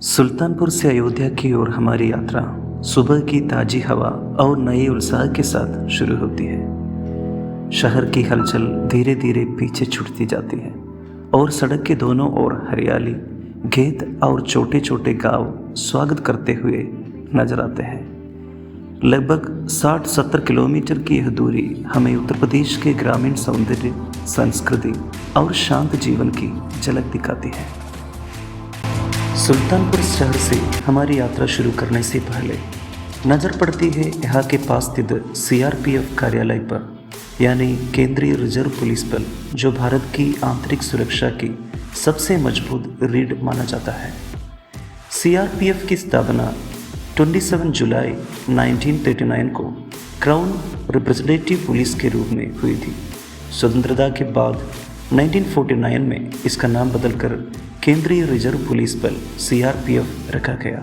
सुल्तानपुर से अयोध्या की ओर हमारी यात्रा सुबह की ताजी हवा और नए उत्साह के साथ शुरू होती है। शहर की हलचल धीरे धीरे पीछे छूटती जाती है और सड़क के दोनों ओर हरियाली, खेत और छोटे छोटे गांव स्वागत करते हुए नजर आते हैं। लगभग 60-70 किलोमीटर की यह दूरी हमें उत्तर प्रदेश के ग्रामीण सौंदर्य, संस्कृति और शांत जीवन की झलक दिखाती है। सुल्तानपुर शहर से हमारी यात्रा शुरू करने से पहले नज़र पड़ती है यहाँ के पास स्थित सीआरपीएफ कार्यालय पर, यानी केंद्रीय रिजर्व पुलिस बल, जो भारत की आंतरिक सुरक्षा की सबसे मजबूत रीढ़ माना जाता है। सीआरपीएफ की स्थापना 27 जुलाई 1939 को क्राउन रिप्रेजेंटेटिव पुलिस के रूप में हुई थी। स्वतंत्रता के बाद 1949 में इसका नाम बदलकर केंद्रीय रिजर्व पुलिस बल सीआरपीएफ रखा गया।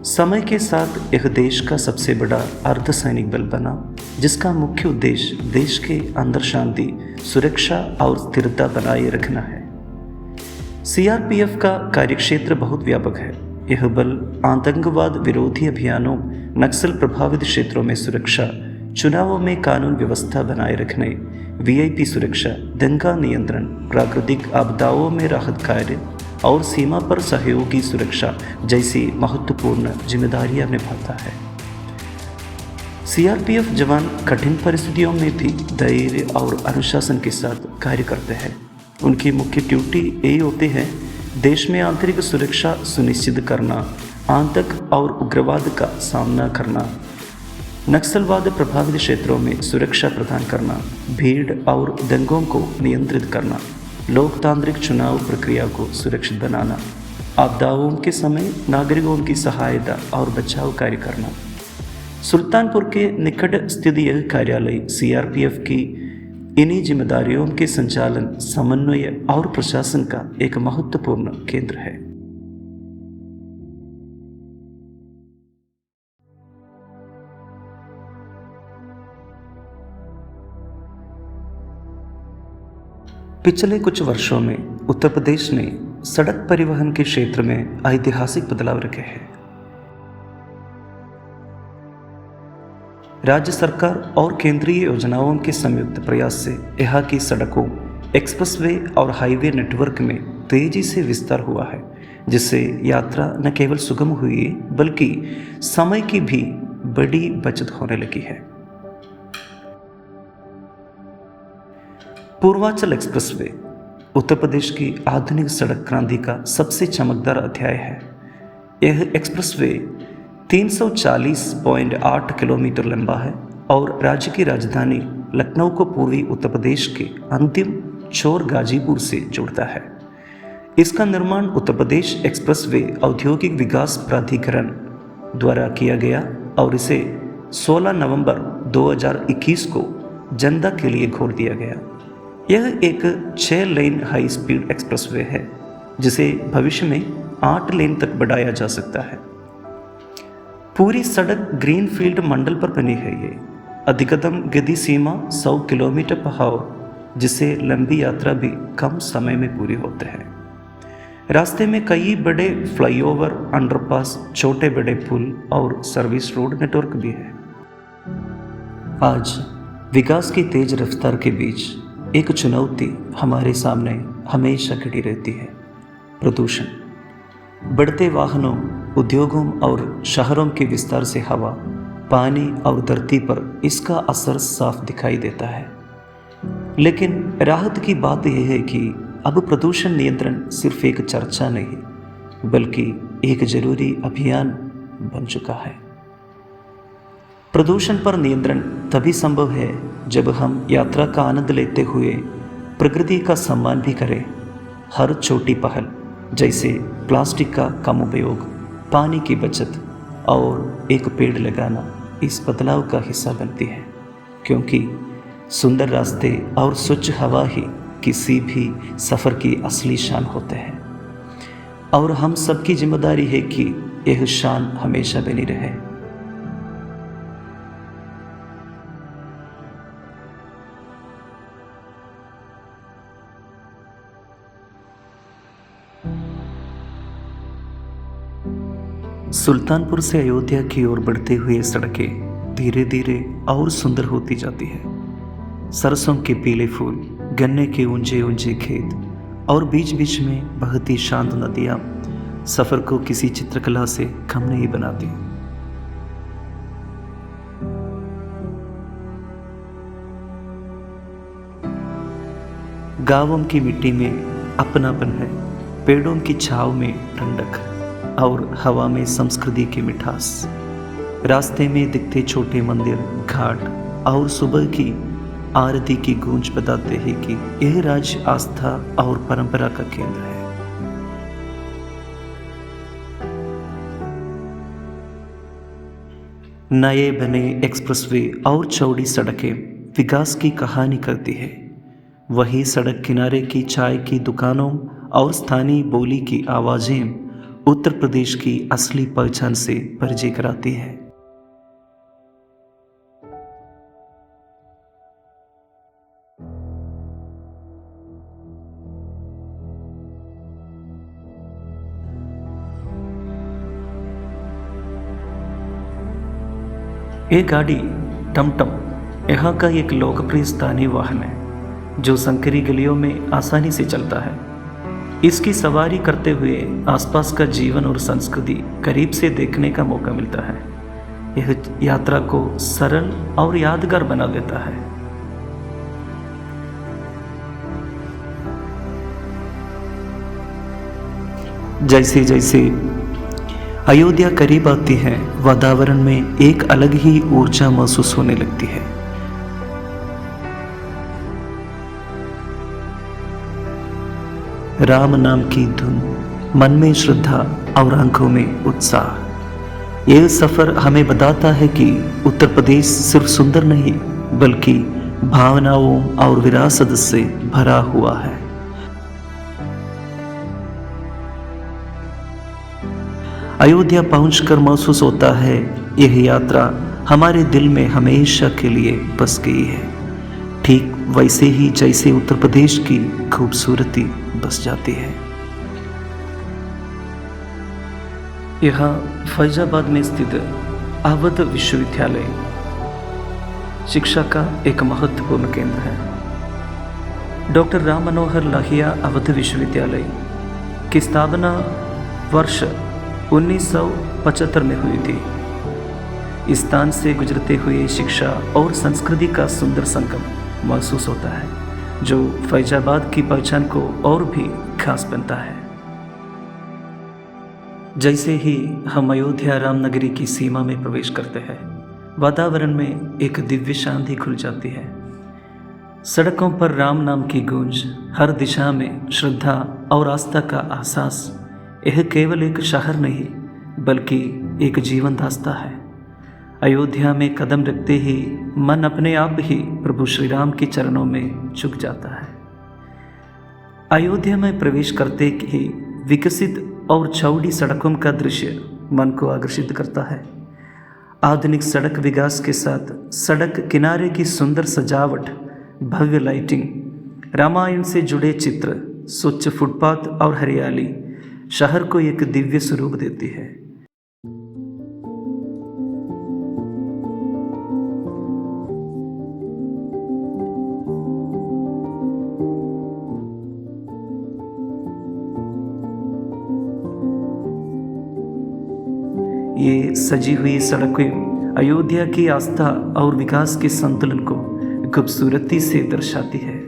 समय के साथ यह देश का सबसे बड़ा अर्धसैनिक बल बना, जिसका मुख्य उद्देश्य देश के अंदर शांति, सुरक्षा और स्थिरता बनाए रखना है। सीआरपीएफ का कार्यक्षेत्र बहुत व्यापक है। यह बल आतंकवाद विरोधी अभियानों, नक्सल प्रभावित क्षेत्रों में सुरक्षा, चुनावों में कानून व्यवस्था बनाए रखने, वीआईपी सुरक्षा, दंगा नियंत्रण, प्राकृतिक आपदाओं में राहत कार्य और सीमा पर सहयोगी सुरक्षा जैसी महत्वपूर्ण जिम्मेदारियां निभाता है। सीआरपीएफ जवान कठिन परिस्थितियों में भी धैर्य और अनुशासन के साथ कार्य करते हैं। उनकी मुख्य ड्यूटी यही होती है देश में आंतरिक सुरक्षा सुनिश्चित करना, आतंक और उग्रवाद का सामना करना, नक्सलवाद प्रभावित क्षेत्रों में सुरक्षा प्रदान करना, भीड़ और दंगों को नियंत्रित करना, लोकतांत्रिक चुनाव प्रक्रिया को सुरक्षित बनाना, आपदाओं के समय नागरिकों की सहायता और बचाव कार्य करना। सुल्तानपुर के निकट स्थित यह कार्यालय सीआरपीएफ की इन्हीं जिम्मेदारियों के संचालन, समन्वय और प्रशासन का एक महत्वपूर्ण केंद्र है। पिछले कुछ वर्षों में उत्तर प्रदेश ने सड़क परिवहन के क्षेत्र में ऐतिहासिक बदलाव रखे हैं। राज्य सरकार और केंद्रीय योजनाओं के संयुक्त प्रयास से यहाँ की सड़कों, एक्सप्रेसवे और हाईवे नेटवर्क में तेजी से विस्तार हुआ है, जिससे यात्रा न केवल सुगम हुई बल्कि समय की भी बड़ी बचत होने लगी है। पूर्वांचल एक्सप्रेसवे उत्तर प्रदेश की आधुनिक सड़क क्रांति का सबसे चमकदार अध्याय है। यह एक्सप्रेसवे 340.8 किलोमीटर लंबा है और राज्य की राजधानी लखनऊ को पूर्वी उत्तर प्रदेश के अंतिम छोर गाजीपुर से जोड़ता है। इसका निर्माण उत्तर प्रदेश एक्सप्रेसवे औद्योगिक विकास प्राधिकरण द्वारा किया गया और इसे 16 नवंबर 2021 को जनता के लिए खोल दिया गया। यह एक 6 लेन हाई स्पीड एक्सप्रेसवे है, जिसे भविष्य में 8 लेन तक बढ़ाया जा सकता है। पूरी सड़क ग्रीनफील्ड मंडल पर बनी है। ये अधिकतम गति सीमा 100 किलोमीटर पर हो, जिससे लंबी यात्रा भी कम समय में पूरी होते हैं। रास्ते में कई बड़े फ्लाईओवर, अंडरपास, छोटे बड़े पुल और सर्विस रोड नेटवर्क भी है। आज विकास की तेज रफ्तार के बीच एक चुनौती हमारे सामने हमेशा खड़ी रहती है: प्रदूषण। बढ़ते वाहनों, उद्योगों और शहरों के विस्तार से हवा, पानी और धरती पर इसका असर साफ दिखाई देता है। लेकिन राहत की बात यह है कि अब प्रदूषण नियंत्रण सिर्फ एक चर्चा नहीं, बल्कि एक जरूरी अभियान बन चुका है। प्रदूषण पर नियंत्रण तभी संभव है जब हम यात्रा का आनंद लेते हुए प्रकृति का सम्मान भी करें। हर छोटी पहल, जैसे प्लास्टिक का कम उपयोग, पानी की बचत और एक पेड़ लगाना, इस बदलाव का हिस्सा बनती है, क्योंकि सुंदर रास्ते और स्वच्छ हवा ही किसी भी सफ़र की असली शान होते हैं। और हम सबकी जिम्मेदारी है कि यह शान हमेशा बनी रहे। सुल्तानपुर से अयोध्या की ओर बढ़ते हुए सड़कें धीरे धीरे और सुंदर होती जाती है। सरसों के पीले फूल, गन्ने के ऊंचे ऊंचे खेत और बीच बीच में बहती शांत नदियाँ सफ़र को किसी चित्रकला से कम नहीं बनाती। गांवों की मिट्टी में अपनापन है, पेड़ों की छांव में ठंडक और हवा में संस्कृति की मिठास। रास्ते में दिखते छोटे मंदिर, घाट और सुबह की आरती की गूंज बताते हैं कि यह राज्य आस्था और परंपरा का केंद्र है। नए बने एक्सप्रेसवे और चौड़ी सड़कें विकास की कहानी करती है। वही सड़क किनारे की चाय की दुकानों और स्थानीय बोली की आवाज़ें उत्तर प्रदेश की असली पहचान से परिचय कराती है। ये गाड़ी टमटम यहाँ का एक लोकप्रिय स्थानीय वाहन है जो संकरी गलियों में आसानी से चलता है। इसकी सवारी करते हुए आसपास का जीवन और संस्कृति करीब से देखने का मौका मिलता है। यह यात्रा को सरल और यादगार बना देता है। जैसे जैसे अयोध्या करीब आती है, वातावरण में एक अलग ही ऊर्जा महसूस होने लगती है। राम नाम की धुन, मन में श्रद्धा और आंखों में उत्साह। यह सफर हमें बताता है कि उत्तर प्रदेश सिर्फ सुंदर नहीं बल्कि भावनाओं और विरासत से भरा हुआ है। अयोध्या पहुंचकर महसूस होता है यह यात्रा हमारे दिल में हमेशा के लिए बस गई है, ठीक वैसे ही जैसे उत्तर प्रदेश की खूबसूरती बस जाती है। यहाँ फैजाबाद में स्थित अवध विश्वविद्यालय शिक्षा का एक महत्वपूर्ण केंद्र है। डॉक्टर राम मनोहर लोहिया अवध विश्वविद्यालय की स्थापना वर्ष 1975 में हुई थी। इस स्थान से गुजरते हुए शिक्षा और संस्कृति का सुंदर संगम महसूस होता है, जो फैजाबाद की पहचान को और भी खास बनता है। जैसे ही हम अयोध्या रामनगरी की सीमा में प्रवेश करते हैं, वातावरण में एक दिव्य शांति खुल जाती है। सड़कों पर राम नाम की गूंज, हर दिशा में श्रद्धा और आस्था का एहसास। यह केवल एक शहर नहीं बल्कि एक जीवन दास्ता है। अयोध्या में कदम रखते ही मन अपने आप ही प्रभु श्री राम के चरणों में झुक जाता है। अयोध्या में प्रवेश करते ही विकसित और चौड़ी सड़कों का दृश्य मन को आकर्षित करता है। आधुनिक सड़क विकास के साथ सड़क किनारे की सुंदर सजावट, भव्य लाइटिंग, रामायण से जुड़े चित्र, स्वच्छ फुटपाथ और हरियाली शहर को एक दिव्य स्वरूप देती है। ये सजी हुई सड़कें अयोध्या की आस्था और विकास के संतुलन को खूबसूरती से दर्शाती है।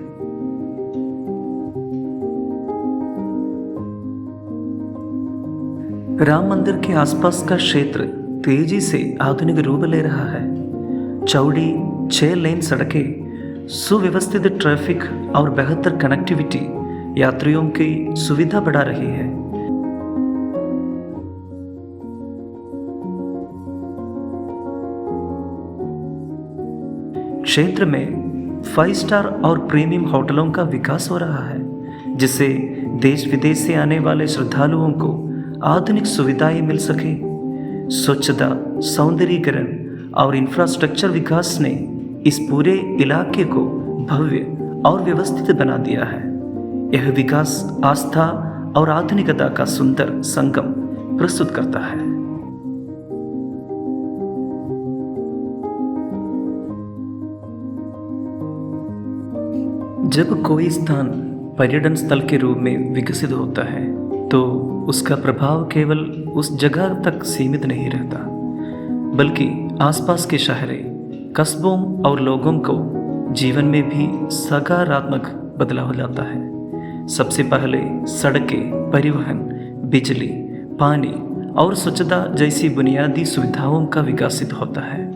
राम मंदिर के आसपास का क्षेत्र तेजी से आधुनिक रूप ले रहा है। चौड़ी 6 लेन सड़कें, सुव्यवस्थित ट्रैफिक और बेहतर कनेक्टिविटी यात्रियों की सुविधा बढ़ा रही है। क्षेत्र में 5 स्टार और प्रीमियम होटलों का विकास हो रहा है, जिससे देश विदेश से आने वाले श्रद्धालुओं को आधुनिक सुविधाएं मिल सके। स्वच्छता, सौंदर्यीकरण और इंफ्रास्ट्रक्चर विकास ने इस पूरे इलाके को भव्य और व्यवस्थित बना दिया है। यह विकास आस्था और आधुनिकता का सुंदर संगम प्रस्तुत करता है। जब कोई स्थान पर्यटन स्थल के रूप में विकसित होता है तो उसका प्रभाव केवल उस जगह तक सीमित नहीं रहता, बल्कि आसपास के शहरों, कस्बों और लोगों को जीवन में भी सकारात्मक बदलाव लाता है। सबसे पहले सड़कें, परिवहन, बिजली, पानी और स्वच्छता जैसी बुनियादी सुविधाओं का विकसित होता है,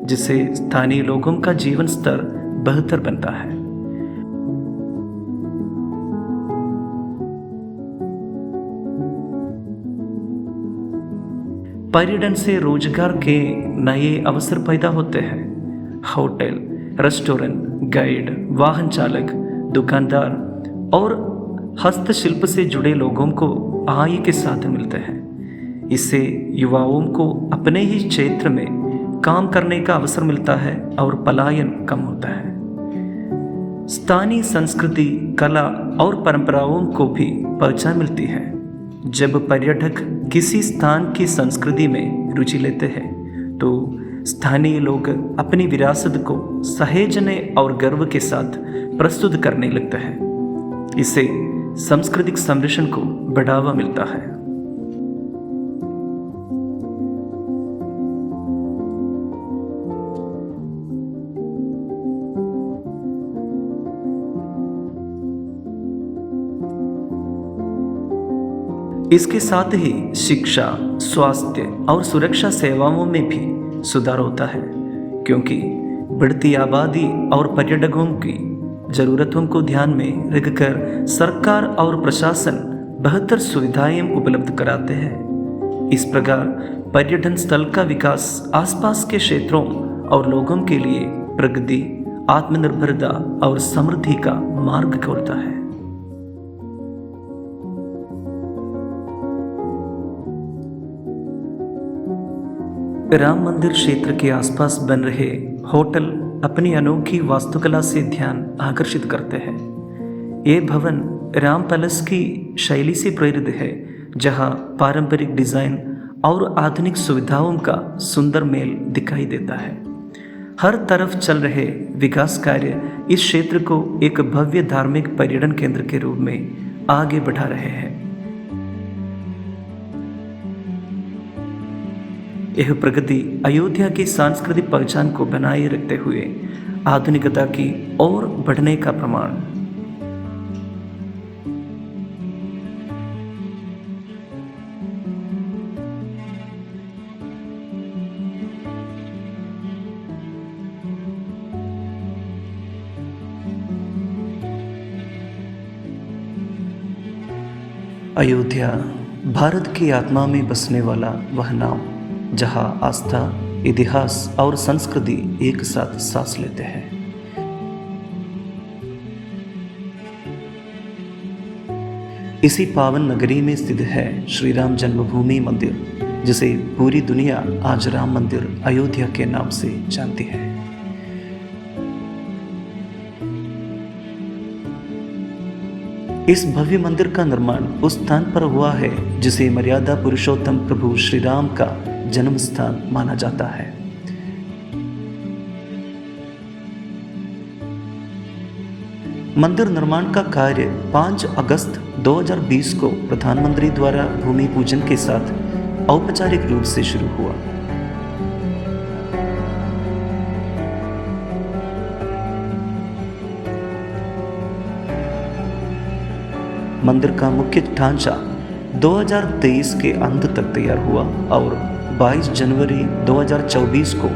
जिससे स्थानीय लोगों का जीवन स्तर बेहतर बनता है। पर्यटन से रोजगार के नए अवसर पैदा होते हैं। होटल, रेस्टोरेंट, गाइड, वाहन चालक, दुकानदार और हस्तशिल्प से जुड़े लोगों को आय के साधन मिलते हैं। इससे युवाओं को अपने ही क्षेत्र में काम करने का अवसर मिलता है और पलायन कम होता है। स्थानीय संस्कृति, कला और परंपराओं को भी पहचान मिलती है। जब पर्यटक किसी स्थान की संस्कृति में रुचि लेते हैं तो स्थानीय लोग अपनी विरासत को सहेजने और गर्व के साथ प्रस्तुत करने लगते हैं। इससे सांस्कृतिक संरक्षण को बढ़ावा मिलता है। इसके साथ ही शिक्षा, स्वास्थ्य और सुरक्षा सेवाओं में भी सुधार होता है, क्योंकि बढ़ती आबादी और पर्यटकों की ज़रूरतों को ध्यान में रखकर सरकार और प्रशासन बेहतर सुविधाएं उपलब्ध कराते हैं। इस प्रकार पर्यटन स्थल का विकास आसपास के क्षेत्रों और लोगों के लिए प्रगति, आत्मनिर्भरता और समृद्धि का मार्ग खोलता है। राम मंदिर क्षेत्र के आसपास बन रहे होटल अपनी अनोखी वास्तुकला से ध्यान आकर्षित करते हैं। ये भवन राम पैलेस की शैली से प्रेरित है, जहां पारंपरिक डिजाइन और आधुनिक सुविधाओं का सुंदर मेल दिखाई देता है। हर तरफ चल रहे विकास कार्य इस क्षेत्र को एक भव्य धार्मिक पर्यटन केंद्र के रूप में आगे बढ़ा रहे हैं। यह प्रगति अयोध्या की सांस्कृतिक पहचान को बनाए रखते हुए आधुनिकता की ओर बढ़ने का प्रमाण। अयोध्या भारत की आत्मा में बसने वाला वह नाम, जहां आस्था, इतिहास और संस्कृति एक साथ सांस लेते हैं। इसी पावन नगरी में स्थित है श्री राम जन्मभूमि मंदिर, जिसे पूरी दुनिया आज राम मंदिर अयोध्या के नाम से जानती है। इस भव्य मंदिर का निर्माण उस स्थान पर हुआ है जिसे मर्यादा पुरुषोत्तम प्रभु श्री राम का जन्म स्थान माना जाता है। मंदिर निर्माण का कार्य 5 अगस्त 2020 को प्रधानमंत्री द्वारा भूमि पूजन के साथ औपचारिक रूप से शुरू हुआ। मंदिर का मुख्य ढांचा 2023 के अंत तक तैयार हुआ और 22 जनवरी 2024 को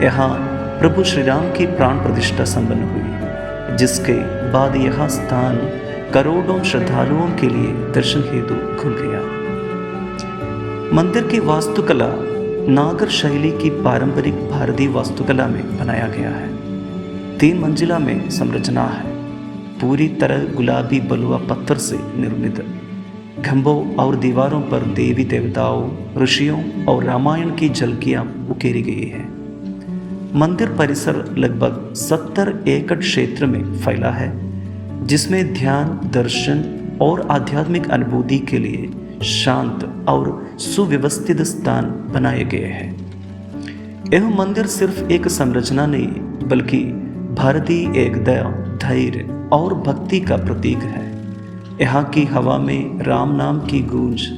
यहाँ प्रभु श्री राम की प्राण प्रतिष्ठा संपन्न हुई, जिसके बाद यह स्थान करोड़ों श्रद्धालुओं के लिए दर्शन हेतु खुल गया। मंदिर की वास्तुकला नागर शैली की पारंपरिक भारतीय वास्तुकला में बनाया गया है। 3 मंजिला में संरचना है, पूरी तरह गुलाबी बलुआ पत्थर से निर्मित। खंभों और दीवारों पर देवी देवताओं, ऋषियों और रामायण की झलकियां उकेरी गई है। मंदिर परिसर लगभग 70 एकड़ क्षेत्र में फैला है, जिसमें ध्यान, दर्शन और आध्यात्मिक अनुभूति के लिए शांत और सुव्यवस्थित स्थान बनाए गए हैं। यह मंदिर सिर्फ एक संरचना नहीं, बल्कि भारतीय एकता, धैर्य और भक्ति का प्रतीक है। यहाँ की हवा में राम नाम की गूंज,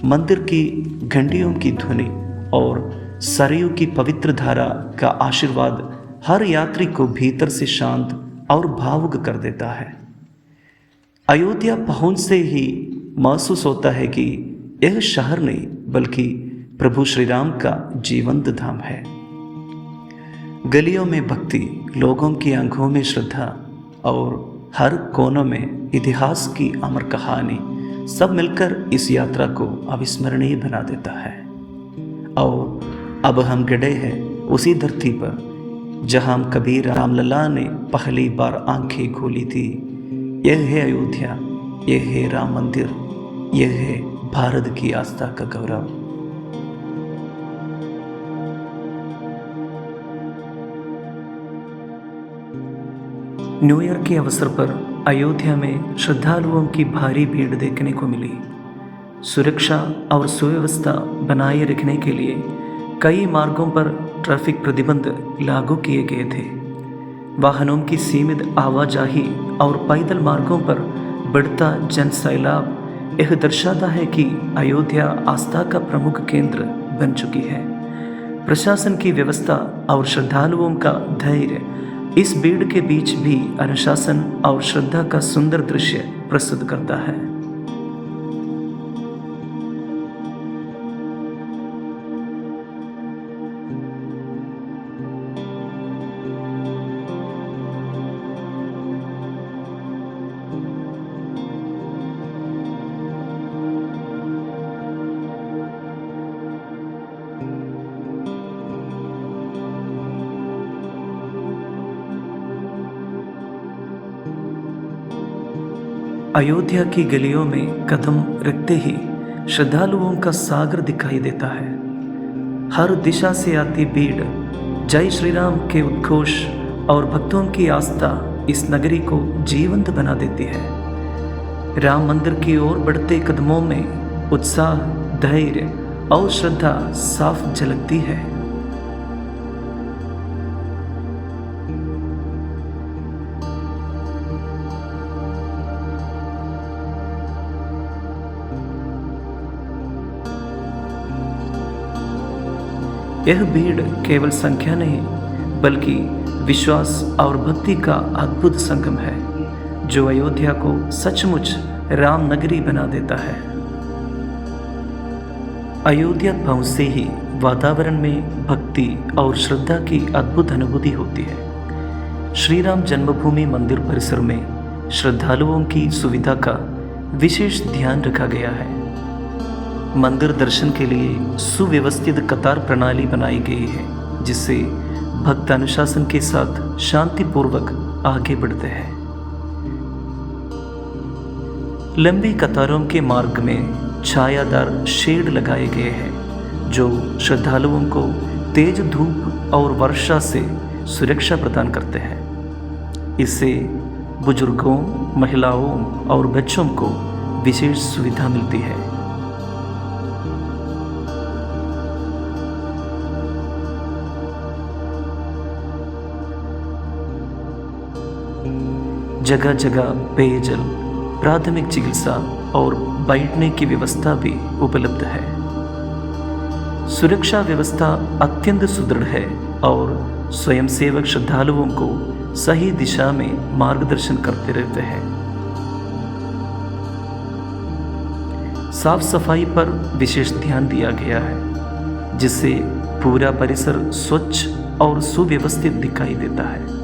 मंदिर की घंटियों की ध्वनि और सरयू की पवित्र धारा का आशीर्वाद हर यात्री को भीतर से शांत और भावुक कर देता है। अयोध्या पहुंचते ही महसूस होता है कि यह शहर नहीं बल्कि प्रभु श्री राम का जीवंत धाम है। गलियों में भक्ति, लोगों की आंखों में श्रद्धा और हर कोनों में इतिहास की अमर कहानी सब मिलकर इस यात्रा को अविस्मरणीय बना देता है। और अब हम गड़े हैं उसी धरती पर जहां कबीर रामलला ने पहली बार आंखें खोली थी। यह है अयोध्या, यह है राम मंदिर, यह है भारत की आस्था का गौरव। न्यू ईयर के अवसर पर अयोध्या में श्रद्धालुओं की भारी भीड़ देखने को मिली। सुरक्षा और सुव्यवस्था बनाए रखने के लिए कई मार्गों पर ट्रैफिक प्रतिबंध लागू किए गए थे। वाहनों की सीमित आवाजाही और पैदल मार्गों पर बढ़ता जनसैलाब यह दर्शाता है कि अयोध्या आस्था का प्रमुख केंद्र बन चुकी है। प्रशासन की व्यवस्था और श्रद्धालुओं का धैर्य इस भीड़ के बीच भी अनुशासन और श्रद्धा का सुंदर दृश्य प्रस्तुत करता है। अयोध्या की गलियों में कदम रखते ही श्रद्धालुओं का सागर दिखाई देता है। हर दिशा से आती भीड़ जय श्री राम के उद्घोष और भक्तों की आस्था इस नगरी को जीवंत बना देती है। राम मंदिर की ओर बढ़ते कदमों में उत्साह, धैर्य और श्रद्धा साफ झलकती है। यह भीड़ केवल संख्या नहीं बल्कि विश्वास और भक्ति का अद्भुत संगम है जो अयोध्या को सचमुच राम नगरी बना देता है। अयोध्या पहुंचते ही वातावरण में भक्ति और श्रद्धा की अद्भुत अनुभूति होती है। श्री राम जन्मभूमि मंदिर परिसर में श्रद्धालुओं की सुविधा का विशेष ध्यान रखा गया है। मंदिर दर्शन के लिए सुव्यवस्थित कतार प्रणाली बनाई गई है जिससे भक्त अनुशासन के साथ शांतिपूर्वक आगे बढ़ते हैं। लंबी कतारों के मार्ग में छायादार शेड लगाए गए हैं जो श्रद्धालुओं को तेज धूप और वर्षा से सुरक्षा प्रदान करते हैं। इससे बुजुर्गों, महिलाओं और बच्चों को विशेष सुविधा मिलती है। जगह जगह पेयजल, प्राथमिक चिकित्सा और बैठने की व्यवस्था भी उपलब्ध है। सुरक्षा व्यवस्था अत्यंत सुदृढ़ है और स्वयंसेवक श्रद्धालुओं को सही दिशा में मार्गदर्शन करते रहते हैं। साफ सफाई पर विशेष ध्यान दिया गया है जिससे पूरा परिसर स्वच्छ और सुव्यवस्थित दिखाई देता है।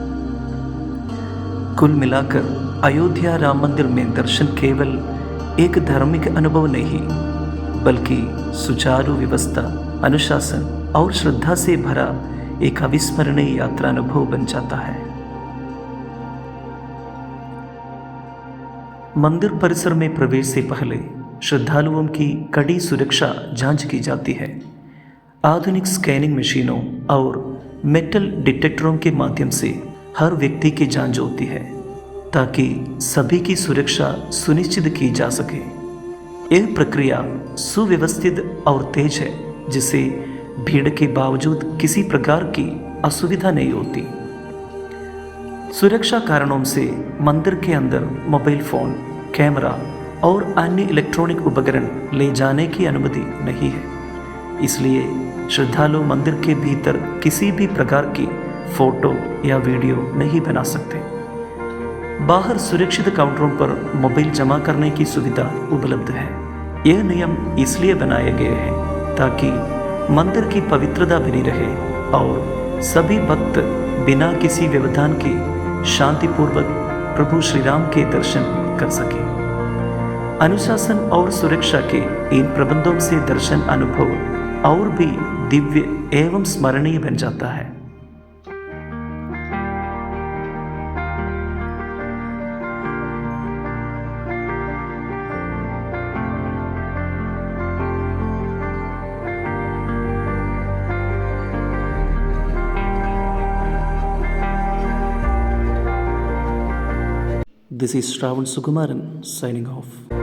कुल मिलाकर अयोध्या राम मंदिर में दर्शन केवल एक धार्मिक अनुभव नहीं बल्कि सुचारू व्यवस्था, अनुशासन और श्रद्धा से भरा एक अविस्मरणीय यात्रा अनुभव बन जाता है। मंदिर परिसर में प्रवेश से पहले श्रद्धालुओं की कड़ी सुरक्षा जांच की जाती है। आधुनिक स्कैनिंग मशीनों और मेटल डिटेक्टरों के माध्यम से हर व्यक्ति की जांच होती है ताकि सभी की सुरक्षा सुनिश्चित की जा सके। यह प्रक्रिया सुव्यवस्थित और तेज है जिससे भीड़ के बावजूद किसी प्रकार की असुविधा नहीं होती। सुरक्षा कारणों से मंदिर के अंदर मोबाइल फ़ोन, कैमरा और अन्य इलेक्ट्रॉनिक उपकरण ले जाने की अनुमति नहीं है। इसलिए श्रद्धालु मंदिर के भीतर किसी भी प्रकार की फ़ोटो या वीडियो नहीं बना सकते। बाहर सुरक्षित काउंटरों पर मोबाइल जमा करने की सुविधा उपलब्ध है। यह नियम इसलिए बनाए गए हैं ताकि मंदिर की पवित्रता बनी रहे और सभी भक्त बिना किसी व्यवधान के शांतिपूर्वक प्रभु श्री राम के दर्शन कर सकें। अनुशासन और सुरक्षा के इन प्रबंधों से दर्शन अनुभव और भी दिव्य एवं स्मरणीय बन जाता है। This is Shravan Sukumaran signing off.